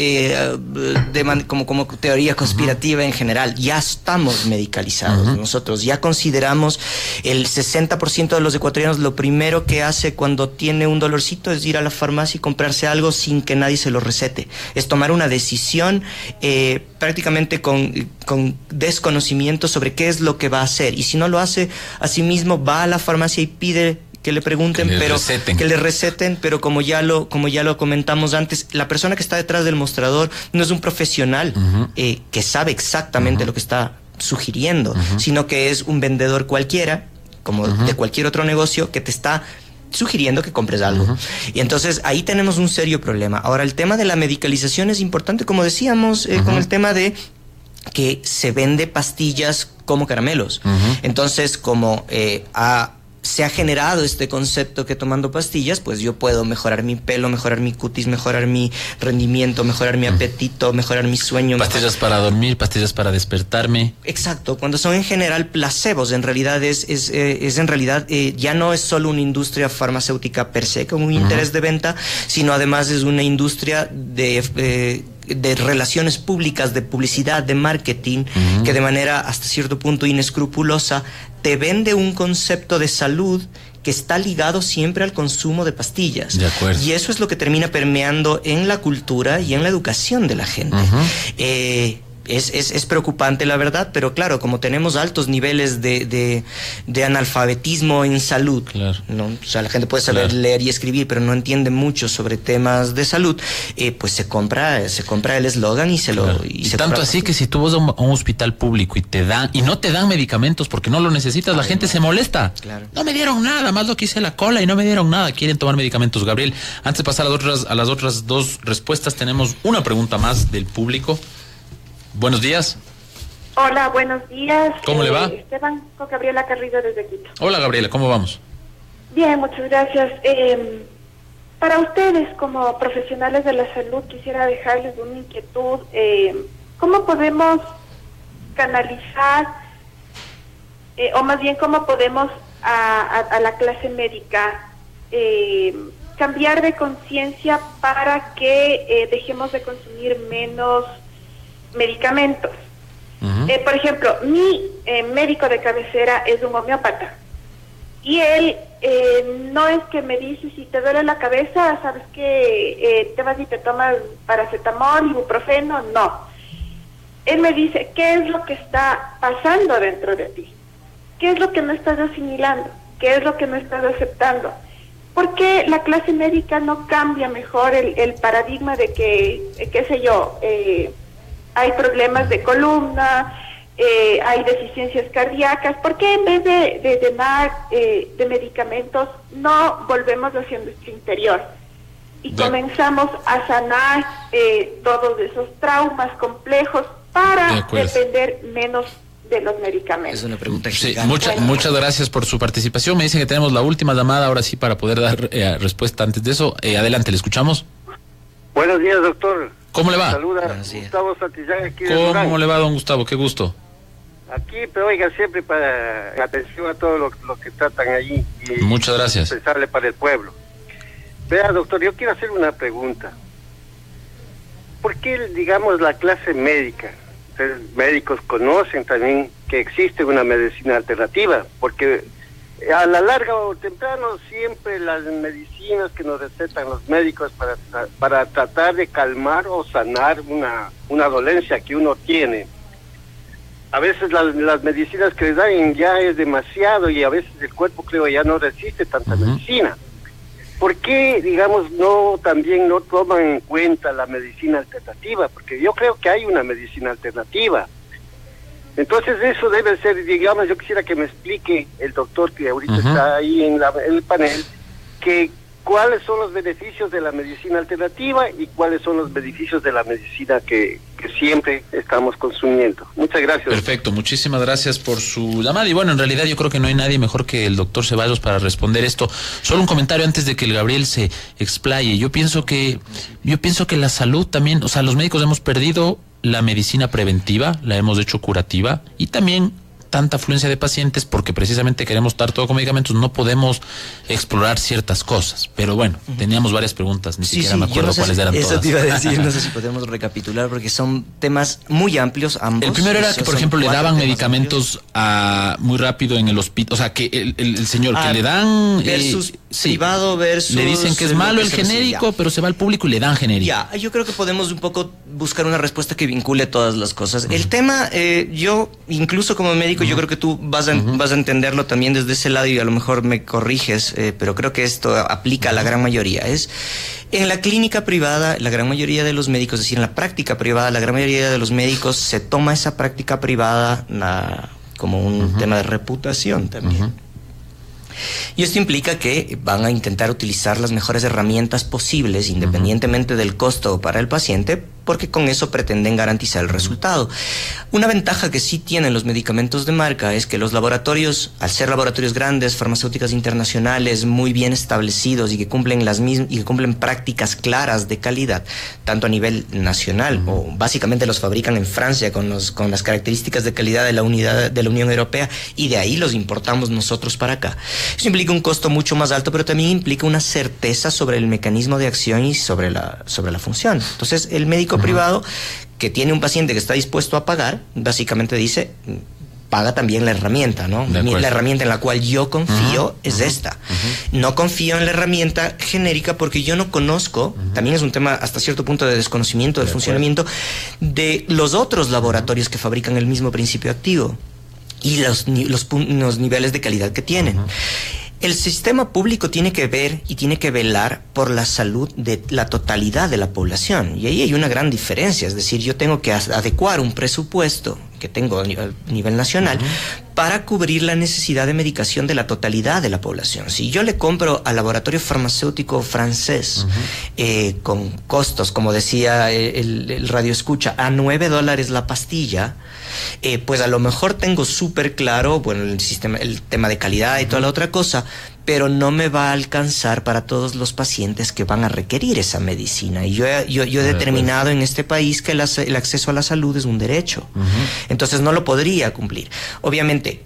como teoría conspirativa en general. Ya estamos medicalizados nosotros. Ya consideramos el 60% de los ecuatorianos lo primero que hace cuando tiene un dolorcito es ir a la farmacia y comprarse algo sin que nadie se lo recete. Es tomar una decisión prácticamente con desconocimiento sobre qué es lo que va a hacer. Y si no lo hace, asimismo va a la farmacia y pide que le pregunten, que le receten, pero como ya lo comentamos antes, la persona que está detrás del mostrador no es un profesional que sabe exactamente lo que está sugiriendo, sino que es un vendedor cualquiera, como de cualquier otro negocio, que te está sugiriendo que compres algo. Y entonces ahí tenemos un serio problema. Ahora, el tema de la medicalización es importante, como decíamos, con el tema de que se vende pastillas como caramelos. Entonces, como se ha generado este concepto que tomando pastillas, pues yo puedo mejorar mi pelo, mejorar mi cutis, mejorar mi rendimiento, mejorar mi apetito, mejorar mi sueño. Pastillas para dormir, pastillas para despertarme. Exacto, cuando son en general placebos, en realidad ya no es solo una industria farmacéutica per se con un interés de venta, sino además es una industria de relaciones públicas, de publicidad, de marketing, que de manera hasta cierto punto inescrupulosa te vende un concepto de salud que está ligado siempre al consumo de pastillas. De acuerdo. Y eso es lo que termina permeando en la cultura y en la educación de la gente. Es preocupante, la verdad, pero claro, como tenemos altos niveles de analfabetismo en salud, claro, ¿no? O sea, la gente puede saber leer y escribir, pero no entiende mucho sobre temas de salud, pues se compra el eslogan y se lo... Y se tanto así que si tú vas a un hospital público y no te dan medicamentos porque no lo necesitas, la gente se molesta. Claro. No me dieron nada, más lo que hice la cola y no me dieron nada, quieren tomar medicamentos. Gabriel, antes de pasar a las otras dos respuestas, tenemos una pregunta más del público. Buenos días. Hola, buenos días. ¿Cómo le va? Esteban, con Gabriela Carrillo desde Quito. Hola, Gabriela, ¿cómo vamos? Bien, muchas gracias. Para ustedes, como profesionales de la salud, quisiera dejarles una inquietud. ¿Cómo podemos canalizar, o más bien cómo podemos a la clase médica cambiar de conciencia para que dejemos de consumir menos medicamentos? Por ejemplo, mi médico de cabecera es un homeópata y él no es que me dice, si te duele la cabeza, sabes que te vas y te tomas paracetamol, ibuprofeno. No, él me dice qué es lo que está pasando dentro de ti, qué es lo que no estás asimilando, qué es lo que no estás aceptando. ¿Por qué la clase médica no cambia mejor el paradigma de que, qué sé yo, hay problemas de columna, hay deficiencias cardíacas? ¿Por qué en vez de llenar de medicamentos no volvemos hacia nuestro interior y comenzamos a sanar todos esos traumas complejos para depender menos de los medicamentos? Es una pregunta muchas gracias por su participación. Me dicen que tenemos la última llamada ahora sí para poder dar respuesta. Antes de eso, adelante, le escuchamos. Buenos días, doctor. ¿Cómo le va? Saluda Gustavo Santillán aquí de ¿Cómo Durán. le va, don Gustavo? Qué gusto. Aquí, pero oiga, siempre para atención a todo lo que tratan allí. Y muchas gracias. Pensarle para el pueblo. Vea, doctor, yo quiero hacer una pregunta. ¿Por qué, digamos, la clase médica, ustedes médicos conocen también que existe una medicina alternativa? Porque a la larga o temprano siempre las medicinas que nos recetan los médicos para tratar de calmar o sanar una dolencia que uno tiene, a veces las medicinas que le dan ya es demasiado y a veces el cuerpo, creo, ya no resiste tanta medicina. ¿Por qué, digamos, también no toman en cuenta la medicina alternativa? Porque yo creo que hay una medicina alternativa. Entonces eso debe ser, digamos, yo quisiera que me explique el doctor que ahorita está ahí en el panel, que cuáles son los beneficios de la medicina alternativa y cuáles son los beneficios de la medicina que siempre estamos consumiendo. Muchas gracias. Perfecto, muchísimas gracias por su llamada. Y bueno, en realidad yo creo que no hay nadie mejor que el doctor Ceballos para responder esto. Solo un comentario antes de que el Gabriel se explaye. Yo pienso que la salud también, o sea, los médicos hemos perdido la medicina preventiva, la hemos hecho curativa, y también tanta afluencia de pacientes porque precisamente queremos estar todo con medicamentos, no podemos explorar ciertas cosas. Pero bueno, teníamos varias preguntas, ni siquiera me acuerdo cuáles eran todas. Eso te iba a decir, no sé si podemos recapitular porque son temas muy amplios ambos. El primero era que, por ejemplo, le daban medicamentos muy rápido en el hospital, o sea, que el señor que le dan... Versus privado versus... Le dicen que es malo el genérico, pero se va al público y le dan genérico. Ya, yo creo que podemos un poco buscar una respuesta que vincule todas las cosas. El tema, yo, incluso como médico, yo creo que tú vas a entenderlo también desde ese lado y a lo mejor me corriges, pero creo que esto aplica a la gran mayoría. En la clínica privada, la gran mayoría de los médicos, es decir, en la práctica privada, la gran mayoría de los médicos se toma esa práctica privada como un tema de reputación también. Y esto implica que van a intentar utilizar las mejores herramientas posibles, independientemente del costo para el paciente, porque con eso pretenden garantizar el resultado. Una ventaja que sí tienen los medicamentos de marca es que los laboratorios, al ser laboratorios grandes, farmacéuticas internacionales, muy bien establecidos y que cumplen prácticas claras de calidad, tanto a nivel nacional, o básicamente los fabrican en Francia con las características de calidad de la Unión Europea, y de ahí los importamos nosotros para acá. Eso implica un costo mucho más alto, pero también implica una certeza sobre el mecanismo de acción y sobre la función. Entonces, el médico médico privado que tiene un paciente que está dispuesto a pagar, básicamente dice, paga también la herramienta, ¿no? La herramienta en la cual yo confío es esta. No confío en la herramienta genérica porque yo no conozco, también es un tema hasta cierto punto de desconocimiento del funcionamiento de los otros laboratorios que fabrican el mismo principio activo y los niveles de calidad que tienen. El sistema público tiene que ver y tiene que velar por la salud de la totalidad de la población. Y ahí hay una gran diferencia. Es decir, yo tengo que adecuar un presupuesto que tengo a nivel nacional para cubrir la necesidad de medicación de la totalidad de la población. Si yo le compro al laboratorio farmacéutico francés con costos, como decía el radio escucha, a $9 la pastilla, pues a lo mejor tengo súper claro, bueno, el tema de calidad y toda la otra cosa, pero no me va a alcanzar para todos los pacientes que van a requerir esa medicina. Y yo he determinado en este país que el acceso a la salud es un derecho. Entonces no lo podría cumplir. Obviamente,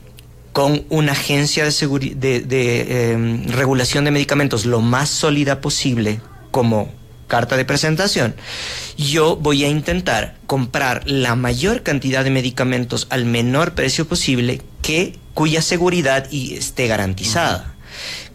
con una agencia de regulación de medicamentos lo más sólida posible como carta de presentación, yo voy a intentar comprar la mayor cantidad de medicamentos al menor precio posible cuya seguridad esté garantizada.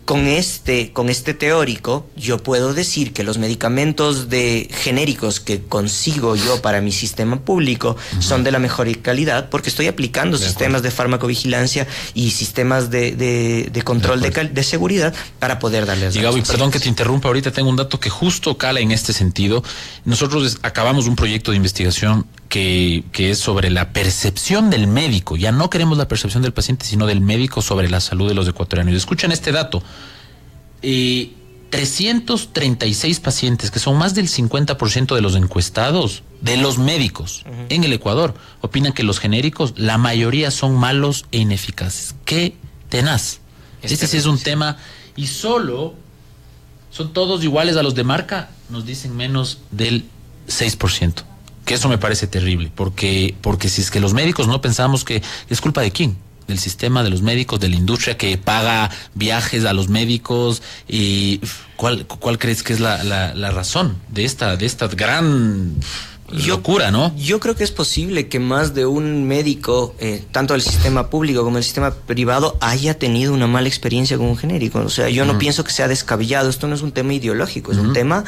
Con este teórico, yo puedo decir que los medicamentos genéricos que consigo yo para mi sistema público son de la mejor calidad porque estoy aplicando sistemas de farmacovigilancia y sistemas de control de seguridad para poder darles. Y Gaby, perdón que te interrumpa, ahorita tengo un dato que justo cala en este sentido. Nosotros acabamos un proyecto de investigación que es sobre la percepción del médico. Ya no queremos la percepción del paciente, sino del médico sobre la salud de los ecuatorianos. Y escuchen este dato. 336 pacientes, que son más del 50% de los encuestados, de los médicos en el Ecuador, opinan que los genéricos, la mayoría son malos e ineficaces. ¡Qué tenaz! Este sí es un tema, y solo son todos iguales a los de marca, nos dicen menos del 6%. Que eso me parece terrible, porque si es que los médicos no pensamos que es culpa de quién, del sistema, de los médicos, de la industria que paga viajes a los médicos, y ¿cuál crees que es la razón de esta gran locura, ¿no? Yo creo que es posible que más de un médico, tanto del sistema público como del sistema privado, haya tenido una mala experiencia con un genérico. O sea, yo no pienso que sea descabellado. Esto no es un tema ideológico, es un tema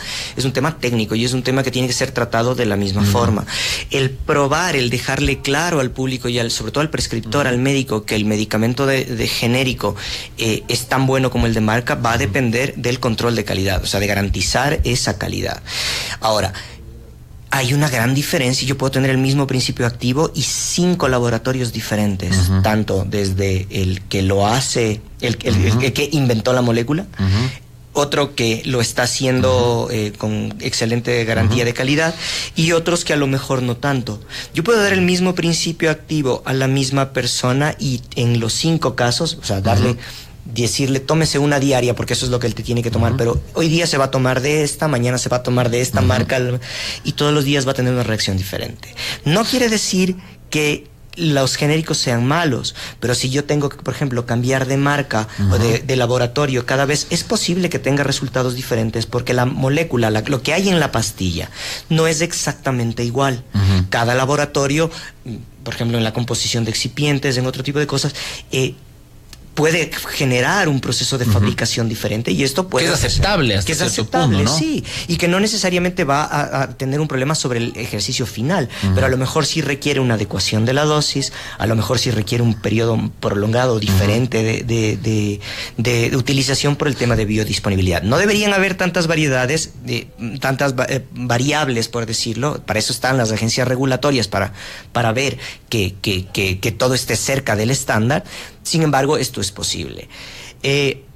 técnico y es un tema que tiene que ser tratado de la misma forma. El probar, el dejarle claro al público y sobre todo al prescriptor, al médico, que el medicamento de genérico es tan bueno como el de marca, va a depender del control de calidad, o sea, de garantizar esa calidad. Ahora, hay una gran diferencia. Yo puedo tener el mismo principio activo y 5 laboratorios diferentes, tanto desde el que lo hace, el que inventó la molécula, otro que lo está haciendo con excelente garantía de calidad, y otros que a lo mejor no tanto. Yo puedo dar el mismo principio activo a la misma persona y en los 5 casos, o sea, decirle tómese una diaria porque eso es lo que él te tiene que tomar, pero hoy día se va a tomar de esta, mañana se va a tomar de esta marca, y todos los días va a tener una reacción diferente. No quiere decir que los genéricos sean malos, pero si yo tengo que, por ejemplo, cambiar de marca o de laboratorio cada vez, es posible que tenga resultados diferentes porque la molécula, lo que hay en la pastilla, no es exactamente igual. Cada laboratorio, por ejemplo, en la composición de excipientes, en otro tipo de cosas, puede generar un proceso de fabricación diferente, y esto puede... Que es aceptable hasta cierto punto, ¿no? Sí, y que no necesariamente va a tener un problema sobre el ejercicio final, pero a lo mejor sí requiere una adecuación de la dosis, a lo mejor sí requiere un periodo prolongado diferente de utilización por el tema de biodisponibilidad. No deberían haber tantas variedades, tantas variables, por decirlo. Para eso están las agencias regulatorias, para ver que todo esté cerca del estándar. Sin embargo, esto es posible.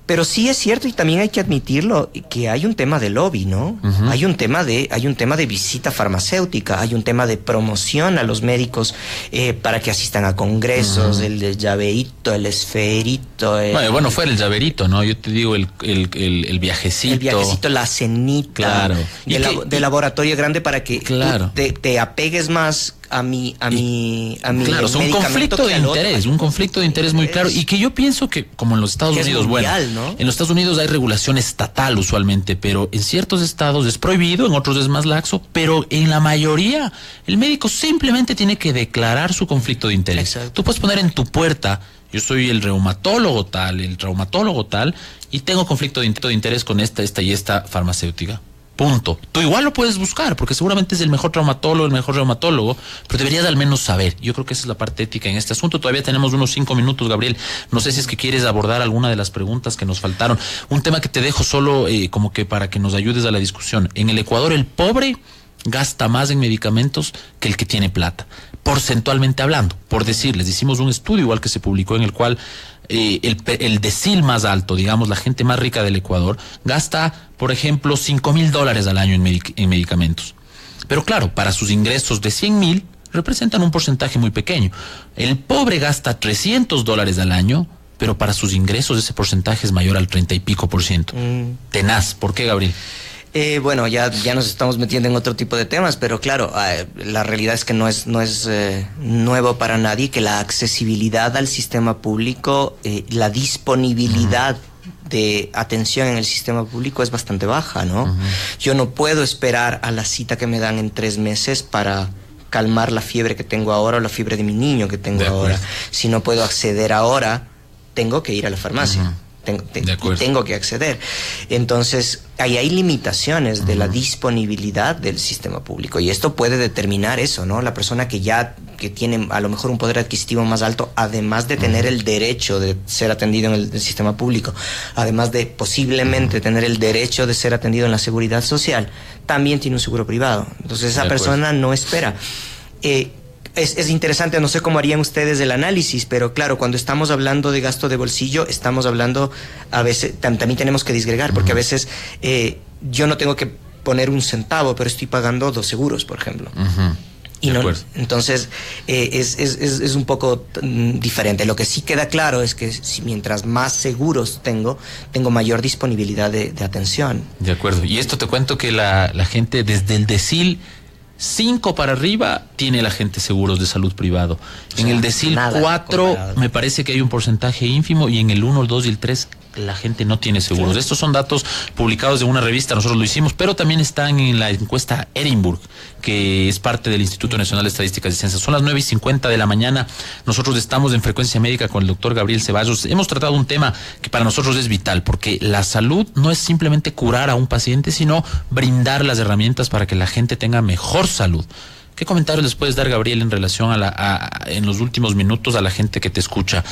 Pero sí es cierto, y también hay que admitirlo, que hay un tema de lobby, ¿no? Hay un tema de visita farmacéutica, hay un tema de promoción a los médicos para que asistan a congresos, el llaveíto, el esferito, llaverito. Bueno, fuera el llaverito, ¿no? Yo te digo el viajecito. El viajecito, la cenita. Claro. De laboratorio grande para que claro. te apegues más a mi claro, es un conflicto de interés, un conflicto de interés muy claro, y que yo pienso que como en los Estados Unidos, mundial, bueno, ¿no? En los Estados Unidos hay regulación estatal usualmente, pero en ciertos estados es prohibido, en otros es más laxo, pero en la mayoría el médico simplemente tiene que declarar su conflicto de interés. Exacto. Tú puedes poner en tu puerta: yo soy el reumatólogo tal, y tengo conflicto de interés con esta y esta farmacéutica. Punto. Tú igual lo puedes buscar, porque seguramente es el mejor traumatólogo, el mejor reumatólogo, pero deberías al menos saber. Yo creo que esa es la parte ética en este asunto. Todavía tenemos unos 5 minutos, Gabriel. No sé si es que quieres abordar alguna de las preguntas que nos faltaron. Un tema que te dejo solo como que para que nos ayudes a la discusión. En el Ecuador, el pobre gasta más en medicamentos que el que tiene plata, porcentualmente hablando. Por decirles, hicimos un estudio igual que se publicó en el cual el decil más alto, digamos, la gente más rica del Ecuador, gasta, por ejemplo, $5,000 al año en medicamentos. Pero claro, para sus ingresos de 100,000 representan un porcentaje muy pequeño. El pobre gasta $300 al año, pero para sus ingresos ese porcentaje es mayor al 30 y pico %. Tenaz. ¿Por qué, Gabriel? Bueno, ya nos estamos metiendo en otro tipo de temas, pero claro, la realidad es que no es nuevo para nadie que la accesibilidad al sistema público, la disponibilidad de atención en el sistema público es bastante baja, ¿no? Yo no puedo esperar a la cita que me dan en 3 meses para calmar la fiebre que tengo ahora o la fiebre de mi niño que tengo ahora. Si no puedo acceder ahora, tengo que ir a la farmacia. Tengo que acceder. Entonces, ahí hay limitaciones de la disponibilidad del sistema público, y esto puede determinar eso, ¿no? La persona que tiene a lo mejor un poder adquisitivo más alto, además de tener el derecho de ser atendido en el sistema público, además de posiblemente tener el derecho de ser atendido en la seguridad social, también tiene un seguro privado. Entonces esa persona no espera. Es interesante, no sé cómo harían ustedes el análisis, pero claro, cuando estamos hablando de gasto de bolsillo, estamos hablando, a veces, también tenemos que disgregar, porque a veces yo no tengo que poner un centavo, pero estoy pagando 2 seguros, por ejemplo. Y no, entonces es un poco diferente. Lo que sí queda claro es que mientras más seguros tengo mayor disponibilidad de atención. De acuerdo. Y esto te cuento que la gente desde el decil 5 para arriba tiene la gente seguros de salud privado. En el decil 4 me parece que hay un porcentaje ínfimo, y en el 1, el 2 y el 3 la gente no tiene seguros. Claro. Estos son datos publicados en una revista, nosotros lo hicimos, pero también están en la encuesta Edinburgh, que es parte del Instituto Nacional de Estadísticas y Ciencias. Son las 9:50 de la mañana. Nosotros estamos en Frecuencia Médica con el doctor Gabriel Ceballos. Hemos tratado un tema que para nosotros es vital, porque la salud no es simplemente curar a un paciente, sino brindar las herramientas para que la gente tenga mejor salud. ¿Qué comentarios les puedes dar, Gabriel, en relación en los últimos minutos a la gente que te escucha?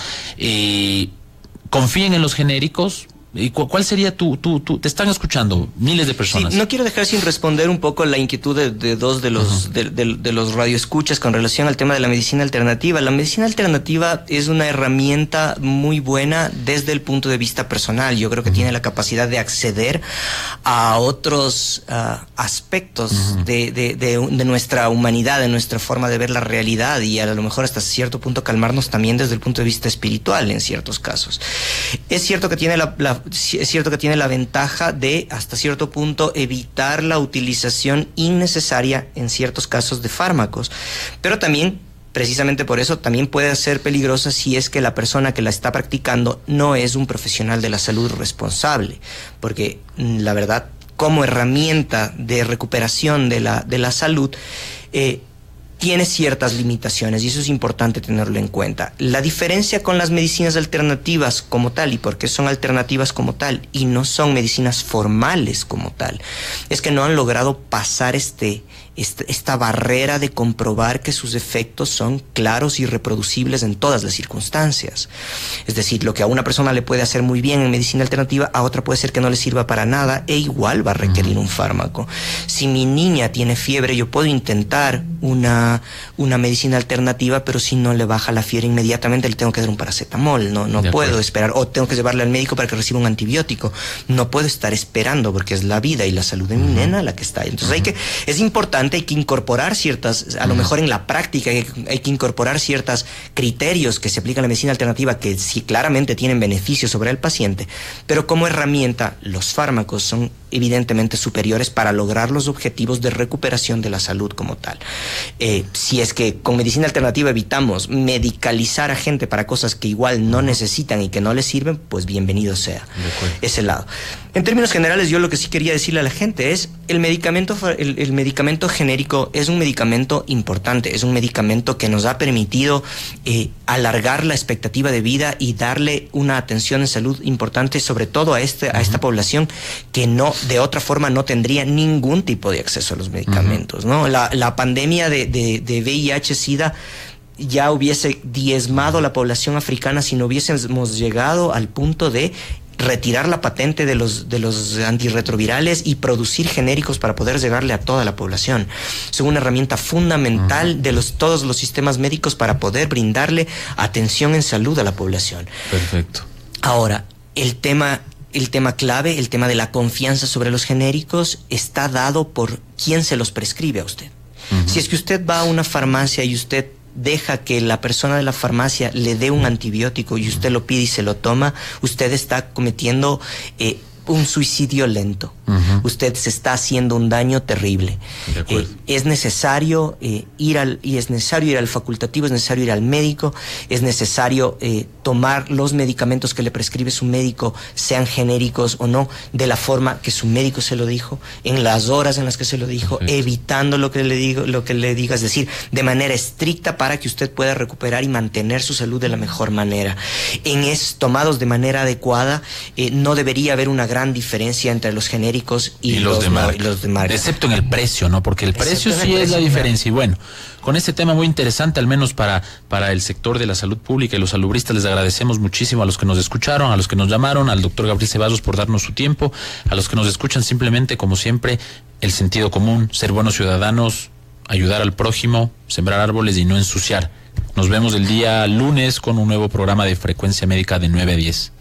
¿Confíen en los genéricos? ¿Y cuál sería te están escuchando miles de personas? Sí, no quiero dejar sin responder un poco la inquietud de dos de los radioescuchas con relación al tema de la medicina alternativa. La medicina alternativa es una herramienta muy buena desde el punto de vista personal. Yo creo que tiene la capacidad de acceder a otros aspectos de nuestra humanidad, de nuestra forma de ver la realidad, y a lo mejor hasta cierto punto calmarnos también desde el punto de vista espiritual en ciertos casos. Es cierto que tiene la ventaja de, hasta cierto punto, evitar la utilización innecesaria en ciertos casos de fármacos, pero también, precisamente por eso, también puede ser peligrosa si es que la persona que la está practicando no es un profesional de la salud responsable, porque la verdad, como herramienta de recuperación de la salud, tiene ciertas limitaciones, y eso es importante tenerlo en cuenta. La diferencia con las medicinas alternativas como tal, y por qué son alternativas como tal y no son medicinas formales como tal, es que no han logrado pasar esta barrera de comprobar que sus efectos son claros y reproducibles en todas las circunstancias. Es decir, lo que a una persona le puede hacer muy bien en medicina alternativa, a otra puede ser que no le sirva para nada, e igual va a requerir un fármaco. Si mi niña tiene fiebre, yo puedo intentar una una medicina alternativa, pero si no le baja la fiebre inmediatamente le tengo que dar un paracetamol, no puedo esperar, o tengo que llevarle al médico para que reciba un antibiótico, no puedo estar esperando porque es la vida y la salud de mi nena la que está. Entonces es importante, hay que incorporar ciertas, a lo mejor en la práctica hay que incorporar ciertos criterios que se aplican a la medicina alternativa que sí claramente tienen beneficios sobre el paciente, pero como herramienta los fármacos son evidentemente superiores para lograr los objetivos de recuperación de la salud como tal. Si es que con medicina alternativa evitamos medicalizar a gente para cosas que igual no necesitan y que no les sirven, pues bienvenido sea ese lado. En términos generales, yo lo que sí quería decirle a la gente es el medicamento genérico es un medicamento importante, es un medicamento que nos ha permitido alargar la expectativa de vida y darle una atención en salud importante, sobre todo a esta población que no, de otra forma no tendría ningún tipo de acceso a los medicamentos, ¿no? La pandemia de VIH-Sida ya hubiese diezmado la población africana si no hubiésemos llegado al punto de retirar la patente de los antirretrovirales y producir genéricos para poder llegarle a toda la población. Es una herramienta fundamental de todos los sistemas médicos para poder brindarle atención en salud a la población. Perfecto. Ahora, el tema clave, el tema de la confianza sobre los genéricos, está dado por quién se los prescribe a usted. Si es que usted va a una farmacia y usted deja que la persona de la farmacia le dé un antibiótico y usted lo pide y se lo toma, usted está cometiendo un suicidio lento. Usted se está haciendo un daño terrible. Es necesario ir al facultativo, es necesario ir al médico, es necesario tomar los medicamentos que le prescribe su médico, sean genéricos o no, de la forma que su médico se lo dijo, en las horas en las que se lo dijo, evitando lo que le diga, es decir, de manera estricta para que usted pueda recuperar y mantener su salud de la mejor manera. Tomados de manera adecuada, no debería haber una gran diferencia entre los genéricos y los de marca. Excepto en el precio, ¿no? Porque el precio sí es la diferencia. Y bueno, con este tema muy interesante, al menos para el sector de la salud pública y los salubristas, les agradecemos muchísimo a los que nos escucharon, a los que nos llamaron, al doctor Gabriel Ceballos por darnos su tiempo, a los que nos escuchan simplemente, como siempre, el sentido común, ser buenos ciudadanos, ayudar al prójimo, sembrar árboles y no ensuciar. Nos vemos el día lunes con un nuevo programa de Frecuencia Médica de 9 a 10.